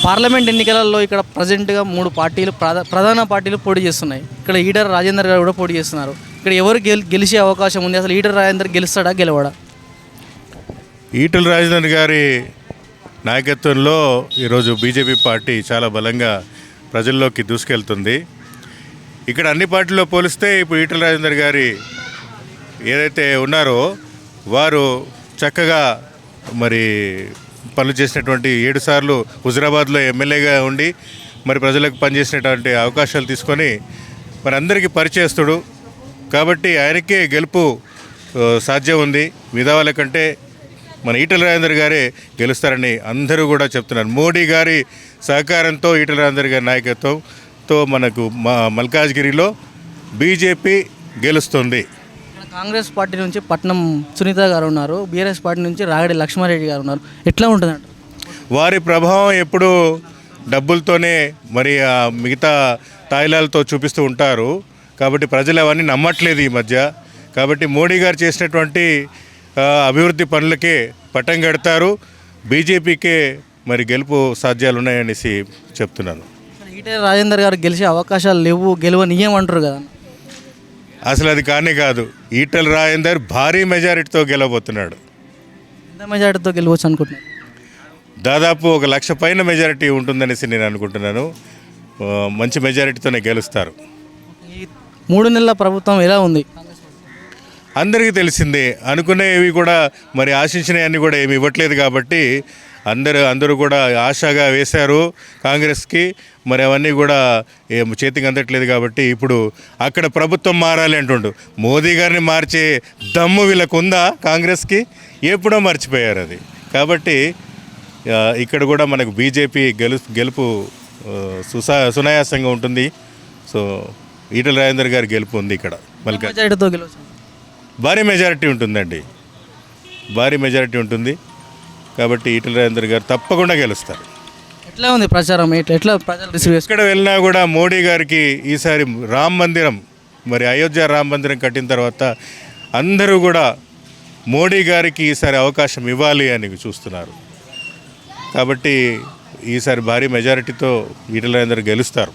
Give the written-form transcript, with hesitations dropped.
Parliament ఎన్నికలలో ఇక్కడ ప్రజెంట్గా మూడు పార్టీలు ప్రధాన పార్టీలు పోటీ చేస్తున్నాయి. ఇక్కడ ఈటల రాజేందర్ గారు కూడా పోటీ చేస్తున్నారు. ఇక్కడ ఎవరు గెలిచే అవకాశం ఉంది? అసలు ఈటల రాజేందర్ గెలుస్తాడా గెలవడా? ఈటల రాజేందర్ గారి నాయకత్వంలో ఈరోజు బీజేపీ పార్టీ చాలా బలంగా ప్రజల్లోకి దూసుకెళ్తుంది. ఇక్కడ అన్ని పార్టీల్లో పోలిస్తే ఇప్పుడు ఈటల రాజేందర్ గారి ఏదైతే ఉన్నారో వారు చక్కగా మరి పనులు చేసినటువంటి 7 సార్లు హుజరాబాద్లో ఎమ్మెల్యేగా ఉండి మరి ప్రజలకు పనిచేసినటువంటి అవకాశాలు తీసుకొని మరి అందరికీ పరిచయస్తుడు కాబట్టి ఆయనకే గెలుపు సాధ్యం ఉంది. మిగతా వాళ్ళ కంటే మన ఈటల రాజేందర్ గారే గెలుస్తారని అందరూ కూడా చెప్తున్నారు. మోడీ గారి సహకారంతో ఈటల రాజేందర్ గారి నాయకత్వంతో మనకు మల్కాజ్గిరిలో బీజేపీ గెలుస్తుంది. కాంగ్రెస్ పార్టీ నుంచి పట్నం సునీత గారు ఉన్నారు, బీఆర్ఎస్ పార్టీ నుంచి రాగడి లక్ష్మారెడ్డి గారు ఉన్నారు. ఎట్లా ఉంటుందంట? వారి ప్రభావం ఎప్పుడు డబ్బులతోనే మరి మిగతా తాయిలాలతో చూపిస్తూ ఉంటారు కాబట్టి ప్రజలు అవన్నీ నమ్మట్లేదు ఈ మధ్య. కాబట్టి మోడీ గారు చేసినటువంటి అభివృద్ధి పనులకే పట్టం కడతారు. బీజేపీకే మరి గెలుపు సాధ్యాలు ఉన్నాయనేసి చెప్తున్నాను. ఈటల రాజేందర్ గారు గెలిచే అవకాశాలు లేవు, గెలవనీయమంటారు కదా? అసలు అది కానే కాదు. ఈటల రాజేందర్ భారీ మెజారిటీతో గెలవబోతున్నాడు. ఎంత మెజారిటీతో గెలవచ్చు అనుకుంటున్నారు? దాదాపు 1 లక్ష పైన మెజారిటీ ఉంటుందనేసి నేను అనుకుంటున్నాను. మంచి మెజారిటీతోనే గెలుస్తారు. ఈ 3 నెలల ప్రభుత్వం ఎలా ఉంది? అందరికీ తెలిసిందే. అనుకునేవి కూడా మరి ఆశించినవన్నీ కూడా ఏమి ఇవ్వట్లేదు కాబట్టి అందరూ కూడా ఆశగా వేశారు కాంగ్రెస్కి. మరి అవన్నీ కూడా చేతికి అందట్లేదు కాబట్టి ఇప్పుడు అక్కడ ప్రభుత్వం మారాలి అంటుండు. మోదీ గారిని మార్చే దమ్ము వీళ్ళకు ఉందా కాంగ్రెస్కి? ఎప్పుడో మర్చిపోయారు అది. కాబట్టి ఇక్కడ కూడా మనకు బీజేపీ గెలుపు సునాయాసంగా ఉంటుంది. సో ఈటల రాజేందర్ గారి గెలుపు ఉంది ఇక్కడ. మెజారిటీతో గెలవచ్చు. భారీ మెజారిటీ ఉంటుందండి, భారీ మెజారిటీ ఉంటుంది. కాబట్టి ఈటల రాజేందర్ గారు తప్పకుండా గెలుస్తారు. ఎట్లా ఉంది ప్రచారం? ఎట్లా ప్రజలు రిసీవ్ చేస్తారు? ఎక్కడ వెళ్ళినా కూడా మోడీ గారికి ఈసారి రామ మందిరం మరి అయోధ్య రామ మందిరం కట్టిన తర్వాత అందరూ కూడా మోడీ గారికి ఈసారి అవకాశం ఇవ్వాలి అని చూస్తున్నారు. కాబట్టి ఈసారి భారీ మెజారిటీతో ఈటల రాజేందర్ గెలుస్తారు.